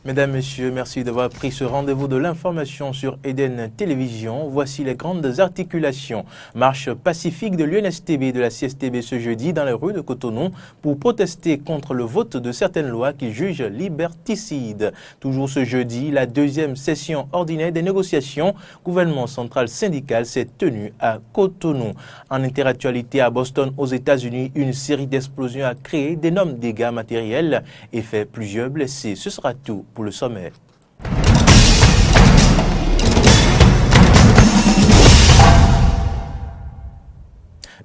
Mesdames, Messieurs, merci d'avoir pris ce rendez-vous de l'information sur Eden Télévision. Voici les grandes articulations. Marche pacifique de l'UNSTB et de la CSTB ce jeudi dans les rues de Cotonou pour protester contre le vote de certaines lois qu'ils jugent liberticides. Toujours ce jeudi, la deuxième session ordinaire des négociations gouvernement central syndical s'est tenue à Cotonou. En interactualité à Boston, aux États-Unis, une série d'explosions a créé d'énormes dégâts matériels et fait plusieurs blessés. Ce sera tout pour le sommet.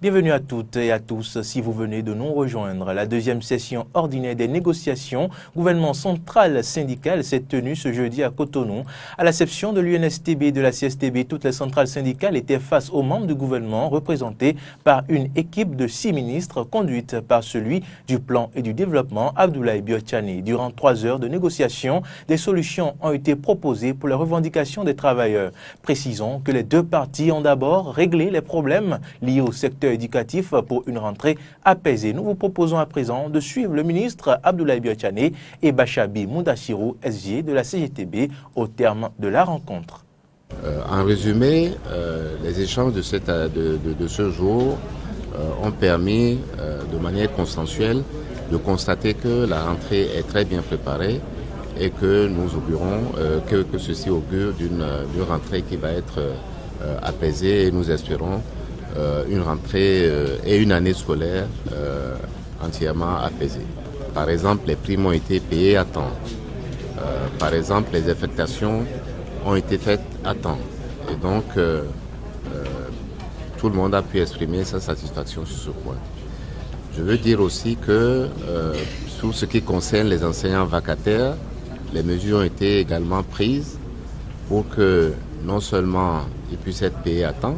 Bienvenue à toutes et à tous si vous venez de nous rejoindre. La deuxième session ordinaire des négociations gouvernement central syndical s'est tenue ce jeudi à Cotonou. À l'exception de l'UNSTB et de la CSTB, toutes les centrales syndicales étaient face aux membres du gouvernement représentés par une équipe de 6 ministres conduite par celui du plan et du développement, Abdoulaye Biotchane. Durant 3 heures de négociations, des solutions ont été proposées pour les revendications des travailleurs. Précisons que les deux parties ont d'abord réglé les problèmes liés au secteur éducatif pour une rentrée apaisée. Nous vous proposons à présent de suivre le ministre Abdoulaye Biotchane et Bachabi Moudassirou, SG de la CGTB, au terme de la rencontre. En résumé, les échanges de ce jour ont permis de manière consensuelle de constater que la rentrée est très bien préparée et que nous augurons que ceci augure d'une rentrée qui va être apaisée, et nous espérons une rentrée et une année scolaire entièrement apaisée. Par exemple, les primes ont été payées à temps. Par exemple, les affectations ont été faites à temps. Et donc, tout le monde a pu exprimer sa satisfaction sur ce point. Je veux dire aussi que, sur ce qui concerne les enseignants vacataires, les mesures ont été également prises pour que non seulement ils puissent être payés à temps,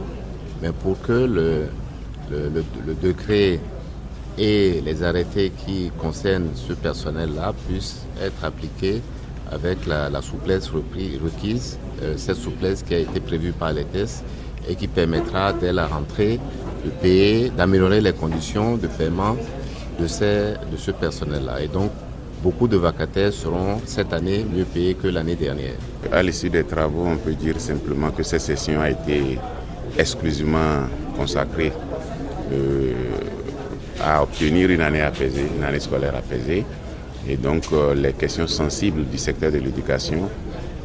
mais pour que le décret et les arrêtés qui concernent ce personnel-là puissent être appliqués avec la souplesse requise, cette souplesse qui a été prévue par les tests et qui permettra dès la rentrée de payer, d'améliorer les conditions de paiement de ce personnel-là. Et donc, beaucoup de vacataires seront cette année mieux payés que l'année dernière. À l'issue des travaux, on peut dire simplement que cette session a été exclusivement consacrée à obtenir une année apaisée, une année scolaire apaisée. Et donc les questions sensibles du secteur de l'éducation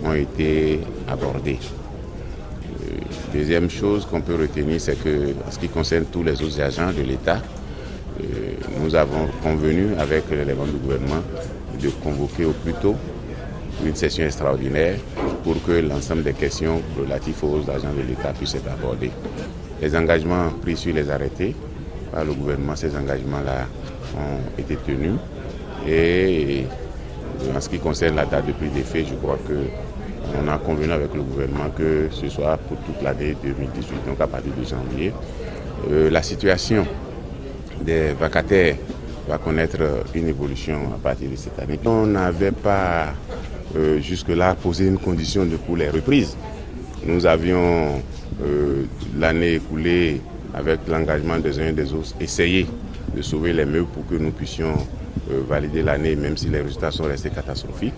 ont été abordées. Deuxième chose qu'on peut retenir, c'est que en ce qui concerne tous les autres agents de l'État, nous avons convenu avec les membres du gouvernement de convoquer au plus tôt une session extraordinaire pour que l'ensemble des questions relatives aux agents de l'État puissent être abordées. Les engagements pris sur les arrêtés par le gouvernement, ces engagements-là ont été tenus. Et en ce qui concerne la date de prise d'effet, je crois qu'on a convenu avec le gouvernement que ce soit pour toute l'année 2018, donc à partir de janvier. La situation des vacataires va connaître une évolution à partir de cette année. On n'avait pas jusque-là posé une condition pour les reprises. Nous avions l'année écoulée, avec l'engagement des uns et des autres, essayé de sauver les meubles pour que nous puissions valider l'année, même si les résultats sont restés catastrophiques.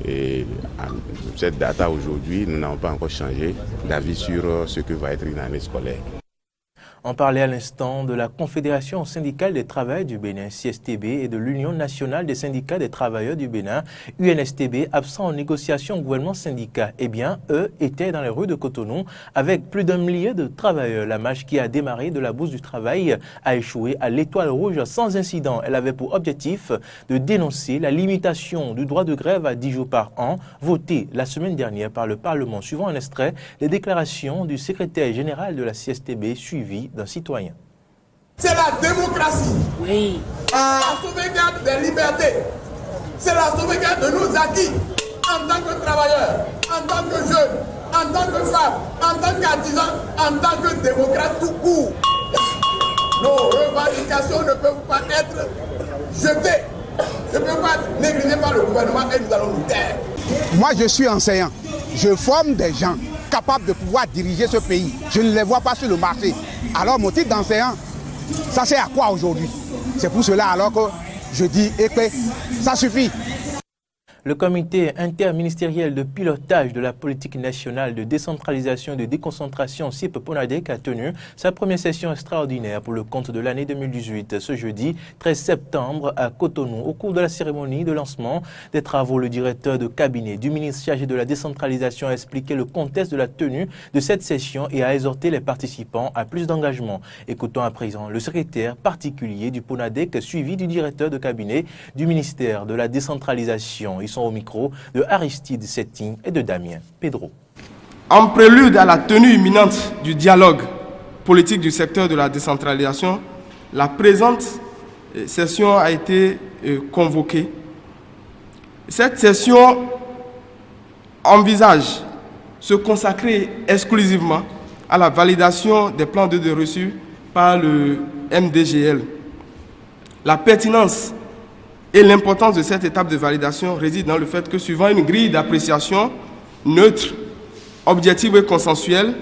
Et à cette date aujourd'hui, nous n'avons pas encore changé d'avis sur ce que va être une année scolaire. On parlait à l'instant de la Confédération syndicale des travailleurs du Bénin, CSTB, et de l'Union nationale des syndicats des travailleurs du Bénin, UNSTB, absents en négociation gouvernement-syndicat. Eh bien, eux étaient dans les rues de Cotonou avec plus d'1 millier de travailleurs. La marche qui a démarré de la Bourse du Travail a échoué à l'Étoile Rouge sans incident. Elle avait pour objectif de dénoncer la limitation du droit de grève à 10 jours par an, votée la semaine dernière par le Parlement. Suivant un extrait des déclarations du secrétaire général de la CSTB suivi d'un citoyen. C'est la démocratie. Oui. La sauvegarde des libertés. C'est la sauvegarde de nos acquis en tant que travailleurs, en tant que jeunes, en tant que femmes, en tant qu'artisans, en tant que démocrates tout court. Nos revendications ne peuvent pas être jetées, ne peuvent pas être négligées par le gouvernement et nous allons nous taire. Moi, je suis enseignant. Je forme des gens capables de pouvoir diriger ce pays. Je ne les vois pas sur le marché. Alors mon titre d'enseignant, ça sert à quoi aujourd'hui? C'est pour cela alors que je dis, écoutez, ça suffit. Le comité interministériel de pilotage de la politique nationale de décentralisation et de déconcentration CIP-PONADEC a tenu sa première session extraordinaire pour le compte de l'année 2018 ce jeudi 13 septembre à Cotonou. Au cours de la cérémonie de lancement des travaux, le directeur de cabinet du ministre chargé de la décentralisation a expliqué le contexte de la tenue de cette session et a exhorté les participants à plus d'engagement. Écoutons à présent le secrétaire particulier du PONADEC suivi du directeur de cabinet du ministère de la décentralisation. Ils sont au micro de Aristide Setting et de Damien Pedro. En prélude à la tenue imminente du dialogue politique du secteur de la décentralisation, la présente session a été convoquée. Cette session envisage se consacrer exclusivement à la validation des plans de reçus par le MDGL. La pertinence et l'importance de cette étape de validation réside dans le fait que, suivant une grille d'appréciation neutre, objective et consensuelle,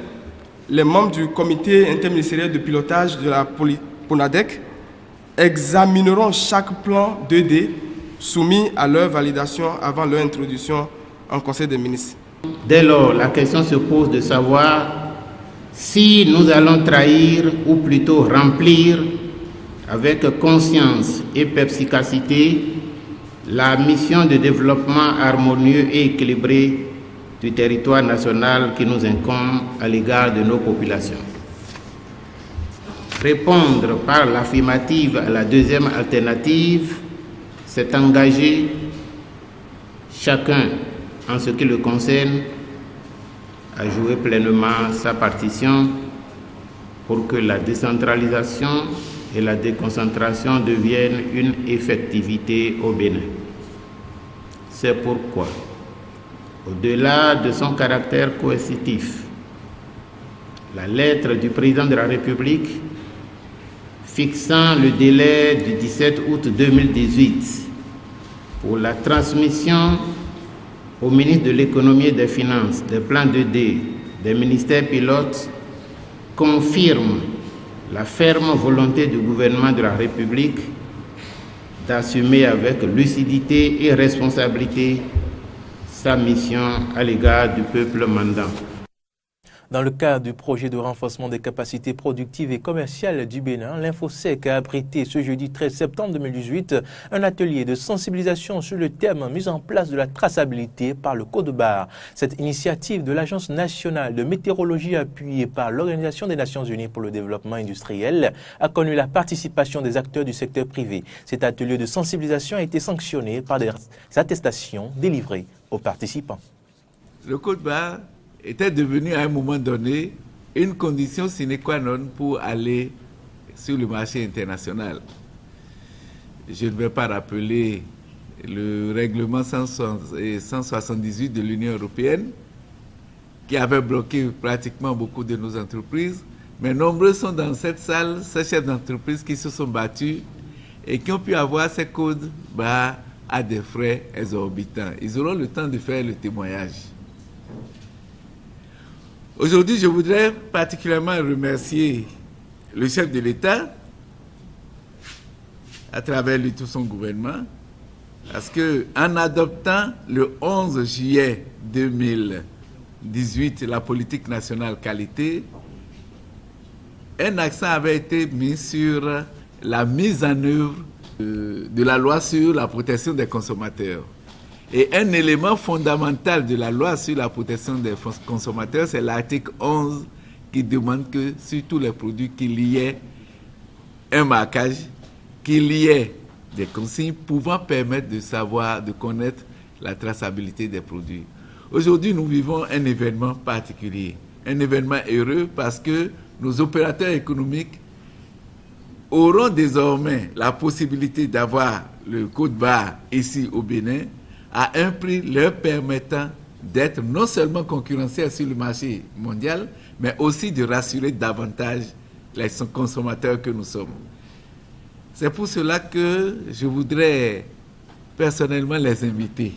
les membres du comité interministériel de pilotage de la PONADEC examineront chaque plan 2D soumis à leur validation avant leur introduction en Conseil des ministres. Dès lors, la question se pose de savoir si nous allons trahir ou plutôt remplir avec conscience et perspicacité la mission de développement harmonieux et équilibré du territoire national qui nous incombe à l'égard de nos populations. Répondre par l'affirmative à la deuxième alternative, c'est engager chacun en ce qui le concerne à jouer pleinement sa partition pour que la décentralisation et la déconcentration deviennent une effectivité au Bénin. C'est pourquoi, au-delà de son caractère coercitif, la lettre du président de la République fixant le délai du 17 août 2018 pour la transmission au ministre de l'Économie et des Finances des plans 2D des ministères pilotes confirme la ferme volonté du gouvernement de la République d'assumer avec lucidité et responsabilité sa mission à l'égard du peuple mandant. Dans le cadre du projet de renforcement des capacités productives et commerciales du Bénin, l'Infosec a abrité ce jeudi 13 septembre 2018 un atelier de sensibilisation sur le thème mise en place de la traçabilité par le code-barre. Cette initiative de l'Agence nationale de météorologie appuyée par l'Organisation des Nations Unies pour le développement industriel a connu la participation des acteurs du secteur privé. Cet atelier de sensibilisation a été sanctionné par des attestations délivrées aux participants. Le code-barre était devenu à un moment donné une condition sine qua non pour aller sur le marché international. Je ne vais pas rappeler le règlement 178 de l'Union européenne qui avait bloqué pratiquement beaucoup de nos entreprises, mais nombreux sont dans cette salle ces chefs d'entreprise qui se sont battus et qui ont pu avoir ces codes barres à des frais exorbitants. Ils auront le temps de faire le témoignage. Aujourd'hui, je voudrais particulièrement remercier le chef de l'État, à travers lui tout son gouvernement, parce qu'en adoptant le 11 juillet 2018 la politique nationale qualité, un accent avait été mis sur la mise en œuvre de la loi sur la protection des consommateurs. Et un élément fondamental de la loi sur la protection des consommateurs, c'est l'article 11 qui demande que sur tous les produits qu'il y ait un marquage, qu'il y ait des consignes pouvant permettre de savoir, de connaître la traçabilité des produits. Aujourd'hui, nous vivons un événement particulier, un événement heureux parce que nos opérateurs économiques auront désormais la possibilité d'avoir le code-barre ici au Bénin à un prix leur permettant d'être non seulement concurrentiels sur le marché mondial, mais aussi de rassurer davantage les consommateurs que nous sommes. C'est pour cela que je voudrais personnellement les inviter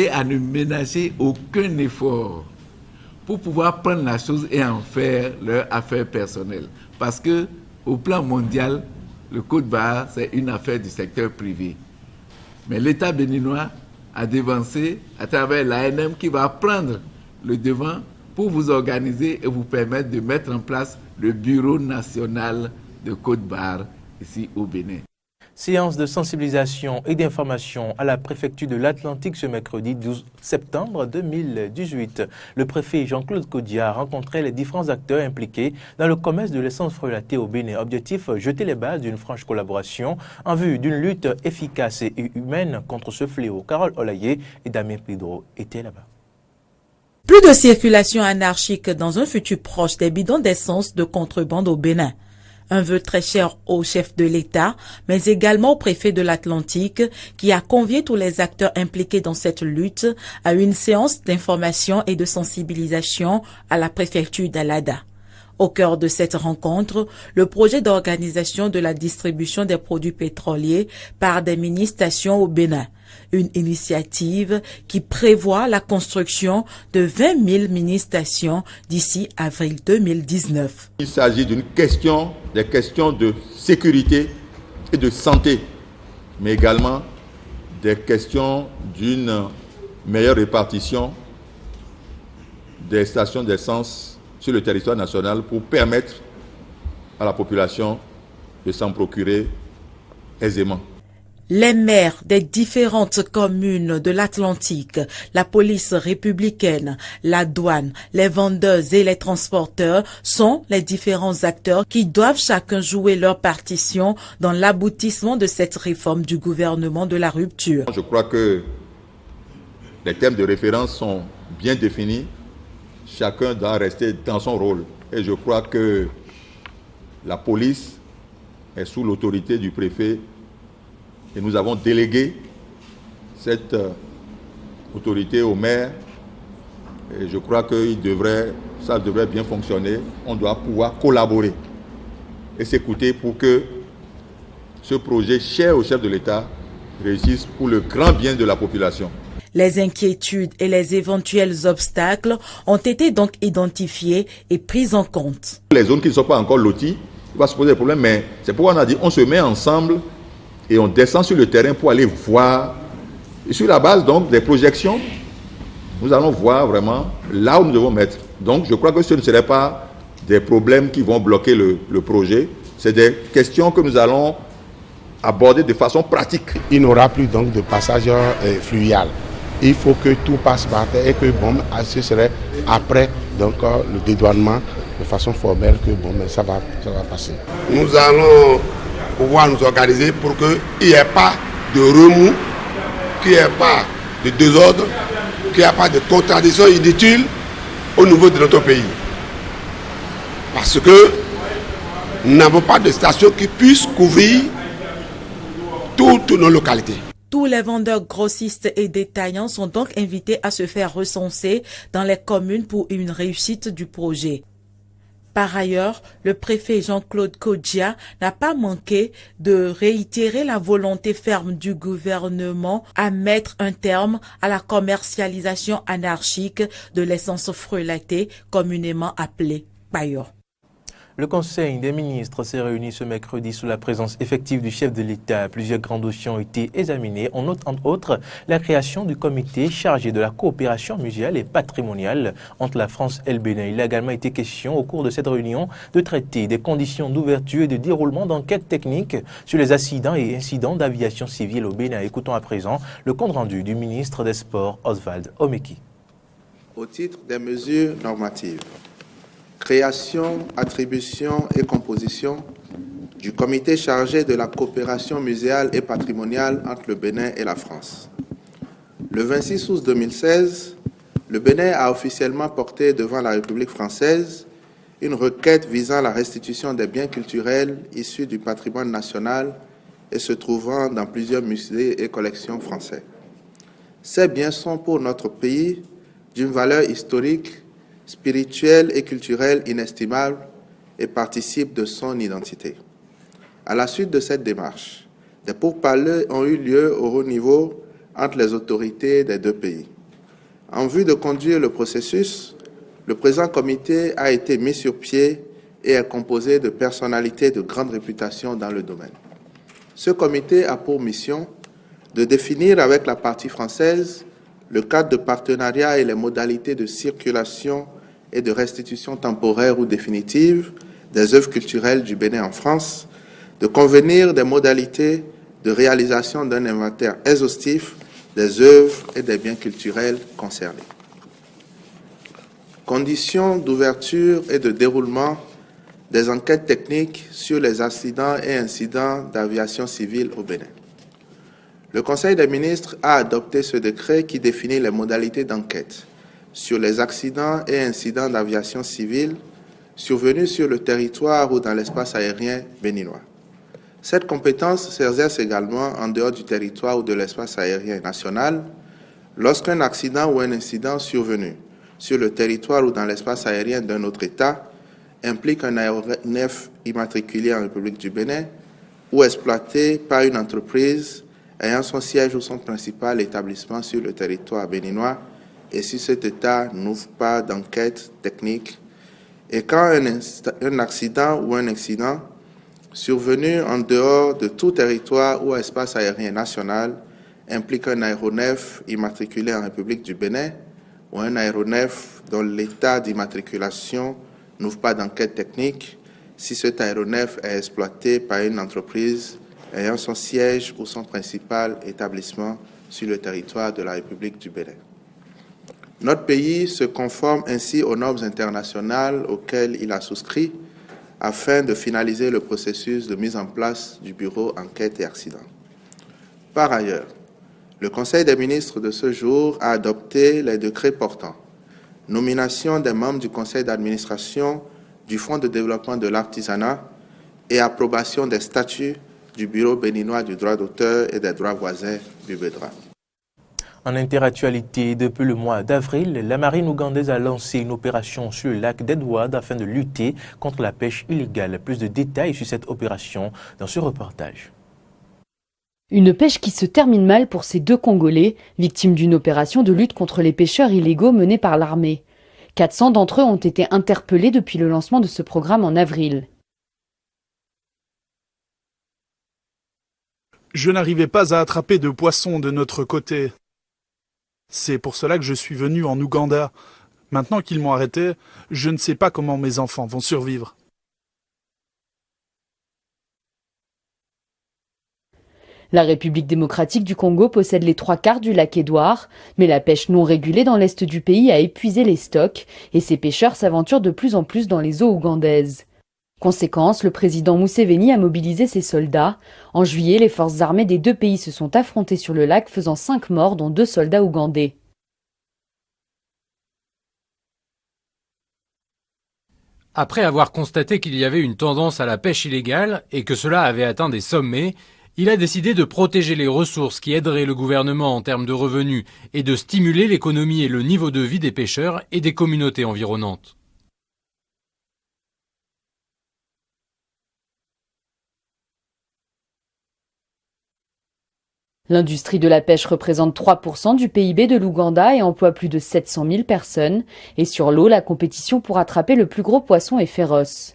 à ne ménager aucun effort pour pouvoir prendre la chose et en faire leur affaire personnelle. Parce que au plan mondial, le code-barre, c'est une affaire du secteur privé. Mais l'État béninois à devancer à travers l'ANM qui va prendre le devant pour vous organiser et vous permettre de mettre en place le Bureau national de Côte-Barre ici au Bénin. Séance de sensibilisation et d'information à la préfecture de l'Atlantique ce mercredi 12 septembre 2018. Le préfet Jean-Claude Kodia a rencontré les différents acteurs impliqués dans le commerce de l'essence frelatée au Bénin. Objectif, jeter les bases d'une franche collaboration en vue d'une lutte efficace et humaine contre ce fléau. Carole Olaye et Damien Pidro étaient là-bas. Plus de circulation anarchique dans un futur proche des bidons d'essence de contrebande au Bénin. Un vœu très cher au chef de l'État, mais également au préfet de l'Atlantique, qui a convié tous les acteurs impliqués dans cette lutte à une séance d'information et de sensibilisation à la préfecture d'Alada. Au cœur de cette rencontre, le projet d'organisation de la distribution des produits pétroliers par des mini-stations au Bénin. Une initiative qui prévoit la construction de 20 000 mini-stations d'ici avril 2019. Il s'agit des questions de sécurité et de santé, mais également des questions d'une meilleure répartition des stations d'essence sur le territoire national pour permettre à la population de s'en procurer aisément. Les maires des différentes communes de l'Atlantique, la police républicaine, la douane, les vendeurs et les transporteurs sont les différents acteurs qui doivent chacun jouer leur partition dans l'aboutissement de cette réforme du gouvernement de la rupture. Je crois que les thèmes de référence sont bien définis. Chacun doit rester dans son rôle. Et je crois que la police est sous l'autorité du préfet. Et nous avons délégué cette autorité au maire. Et je crois que ça devrait bien fonctionner. On doit pouvoir collaborer et s'écouter pour que ce projet cher au chef de l'État réussisse pour le grand bien de la population. Les inquiétudes et les éventuels obstacles ont été donc identifiés et pris en compte. Les zones qui ne sont pas encore loties, il va se poser des problèmes, mais c'est pourquoi on a dit on se met ensemble et on descend sur le terrain pour aller voir. Et sur la base donc des projections, nous allons voir vraiment là où nous devons mettre. Donc je crois que ce ne serait pas des problèmes qui vont bloquer le projet, c'est des questions que nous allons aborder de façon pratique. Il n'aura plus donc de passage fluvial. Il faut que tout passe par terre et que ce serait après donc le dédouanement de façon formelle que ça va passer. Nous allons pouvoir nous organiser pour qu'il n'y ait pas de remous, qu'il n'y ait pas de désordre, qu'il n'y ait pas de contradictions inutiles au niveau de notre pays. Parce que nous n'avons pas de station qui puisse couvrir toutes nos localités. Tous les vendeurs grossistes et détaillants sont donc invités à se faire recenser dans les communes pour une réussite du projet. Par ailleurs, le préfet Jean-Claude Kodia n'a pas manqué de réitérer la volonté ferme du gouvernement à mettre un terme à la commercialisation anarchique de l'essence frelatée, communément appelée paillot. Le Conseil des ministres s'est réuni ce mercredi sous la présence effective du chef de l'État. Plusieurs grands dossiers ont été examinés. On note entre autres la création du comité chargé de la coopération muséale et patrimoniale entre la France et le Bénin. Il a également été question au cours de cette réunion de traiter des conditions d'ouverture et de déroulement d'enquêtes techniques sur les accidents et incidents d'aviation civile au Bénin. Écoutons à présent le compte-rendu du ministre des Sports, Oswald Omeki. Au titre des mesures normatives, création, attribution et composition du comité chargé de la coopération muséale et patrimoniale entre le Bénin et la France. Le 26 août 2016, le Bénin a officiellement porté devant la République française une requête visant la restitution des biens culturels issus du patrimoine national et se trouvant dans plusieurs musées et collections français. Ces biens sont pour notre pays d'une valeur historique, spirituelle et culturelle inestimable et participent de son identité. À la suite de cette démarche, des pourparlers ont eu lieu au haut niveau entre les autorités des deux pays. En vue de conduire le processus, le présent comité a été mis sur pied et est composé de personnalités de grande réputation dans le domaine. Ce comité a pour mission de définir avec la partie française le cadre de partenariat et les modalités de circulation et de restitution temporaire ou définitive des œuvres culturelles du Bénin en France, de convenir des modalités de réalisation d'un inventaire exhaustif des œuvres et des biens culturels concernés. Conditions d'ouverture et de déroulement des enquêtes techniques sur les accidents et incidents d'aviation civile au Bénin. Le Conseil des ministres a adopté ce décret qui définit les modalités d'enquête sur les accidents et incidents d'aviation civile survenus sur le territoire ou dans l'espace aérien béninois. Cette compétence s'exerce également en dehors du territoire ou de l'espace aérien national lorsqu'un accident ou un incident survenu sur le territoire ou dans l'espace aérien d'un autre État implique un aéronef immatriculé en République du Bénin ou exploité par une entreprise ayant son siège ou son principal établissement sur le territoire béninois et si cet État n'ouvre pas d'enquête technique et quand un accident ou un incident survenu en dehors de tout territoire ou espace aérien national implique un aéronef immatriculé en République du Bénin ou un aéronef dont l'état d'immatriculation n'ouvre pas d'enquête technique si cet aéronef est exploité par une entreprise ayant son siège ou son principal établissement sur le territoire de la République du Bénin. Notre pays se conforme ainsi aux normes internationales auxquelles il a souscrit afin de finaliser le processus de mise en place du Bureau Enquête et Accidents. Par ailleurs, le Conseil des ministres de ce jour a adopté les décrets portant nomination des membres du Conseil d'administration du Fonds de développement de l'artisanat et approbation des statuts du Bureau béninois du droit d'auteur et des droits voisins du BEDRA. En interactualité, depuis le mois d'avril, la marine ougandaise a lancé une opération sur le lac d'Edward afin de lutter contre la pêche illégale. Plus de détails sur cette opération dans ce reportage. Une pêche qui se termine mal pour ces deux Congolais, victimes d'une opération de lutte contre les pêcheurs illégaux menée par l'armée. 400 d'entre eux ont été interpellés depuis le lancement de ce programme en avril. Je n'arrivais pas à attraper de poissons de notre côté. C'est pour cela que je suis venu en Ouganda. Maintenant qu'ils m'ont arrêté, je ne sais pas comment mes enfants vont survivre. La République démocratique du Congo possède les 3/4 du lac Édouard, mais la pêche non régulée dans l'est du pays a épuisé les stocks et ces pêcheurs s'aventurent de plus en plus dans les eaux ougandaises. Conséquence, le président Museveni a mobilisé ses soldats. En juillet, les forces armées des deux pays se sont affrontées sur le lac, faisant 5 morts, dont 2 soldats ougandais. Après avoir constaté qu'il y avait une tendance à la pêche illégale et que cela avait atteint des sommets, il a décidé de protéger les ressources qui aideraient le gouvernement en termes de revenus et de stimuler l'économie et le niveau de vie des pêcheurs et des communautés environnantes. L'industrie de la pêche représente 3% du PIB de l'Ouganda et emploie plus de 700 000 personnes. Et sur l'eau, la compétition pour attraper le plus gros poisson est féroce.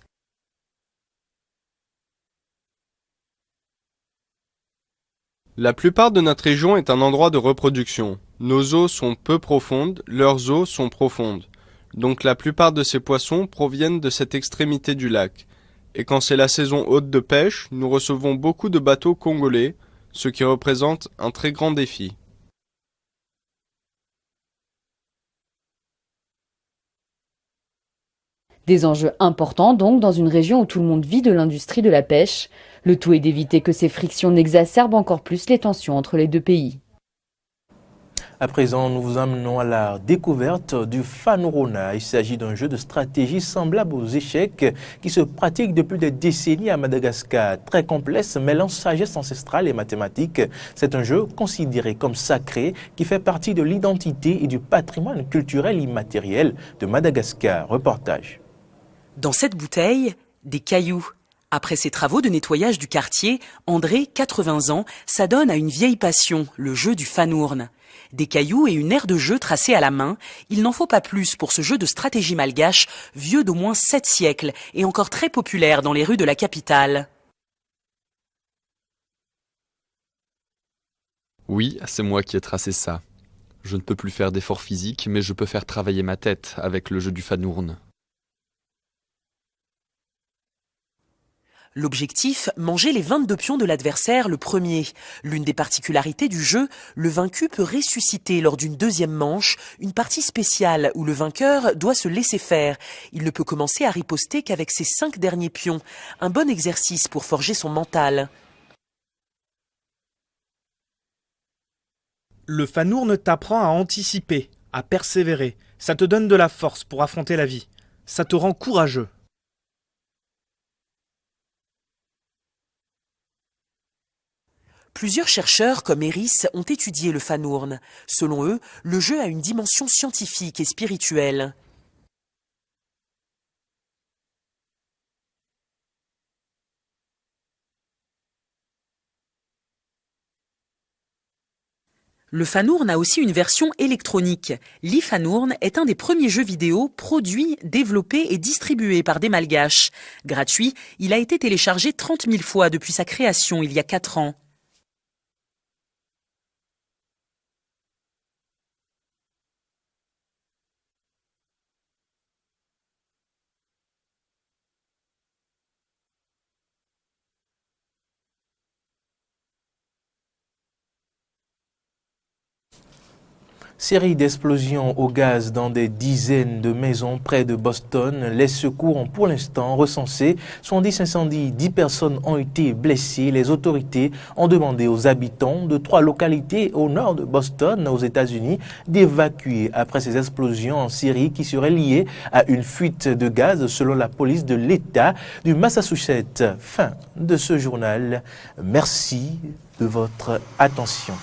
La plupart de notre région est un endroit de reproduction. Nos eaux sont peu profondes, leurs eaux sont profondes. Donc la plupart de ces poissons proviennent de cette extrémité du lac. Et quand c'est la saison haute de pêche, nous recevons beaucoup de bateaux congolais, ce qui représente un très grand défi. Des enjeux importants donc dans une région où tout le monde vit de l'industrie de la pêche. Le tout est d'éviter que ces frictions n'exacerbent encore plus les tensions entre les deux pays. À présent, nous vous amenons à la découverte du Fanurona. Il s'agit d'un jeu de stratégie semblable aux échecs qui se pratique depuis des décennies à Madagascar. Très complexe, mêlant sagesse ancestrale et mathématiques. C'est un jeu considéré comme sacré qui fait partie de l'identité et du patrimoine culturel immatériel de Madagascar. Reportage. Dans cette bouteille, des cailloux. Après ses travaux de nettoyage du quartier, André, 80 ans, s'adonne à une vieille passion, le jeu du Fanourne. Des cailloux et une aire de jeu tracée à la main, il n'en faut pas plus pour ce jeu de stratégie malgache, vieux d'au moins 7 siècles et encore très populaire dans les rues de la capitale. Oui, c'est moi qui ai tracé ça. Je ne peux plus faire d'efforts physiques, mais je peux faire travailler ma tête avec le jeu du Fanourne. L'objectif, manger les 22 pions de l'adversaire le premier. L'une des particularités du jeu, le vaincu peut ressusciter lors d'une deuxième manche une partie spéciale où le vainqueur doit se laisser faire. Il ne peut commencer à riposter qu'avec ses 5 derniers pions. Un bon exercice pour forger son mental. Le Fanourne t'apprend à anticiper, à persévérer. Ça te donne de la force pour affronter la vie. Ça te rend courageux. Plusieurs chercheurs comme Eris ont étudié le Fanourne. Selon eux, le jeu a une dimension scientifique et spirituelle. Le Fanourne a aussi une version électronique. l'Ifanourne est un des premiers jeux vidéo produits, développés et distribués par des Malgaches. Gratuit, il a été téléchargé 30 000 fois depuis sa création il y a 4 ans. Série d'explosions au gaz dans des dizaines de maisons près de Boston. Les secours ont pour l'instant recensé 70 incendies, 10 personnes ont été blessées. Les autorités ont demandé aux habitants de 3 localités au nord de Boston, aux États-Unis, d'évacuer après ces explosions en Syrie qui seraient liées à une fuite de gaz selon la police de l'État du Massachusetts. Fin de ce journal. Merci de votre attention.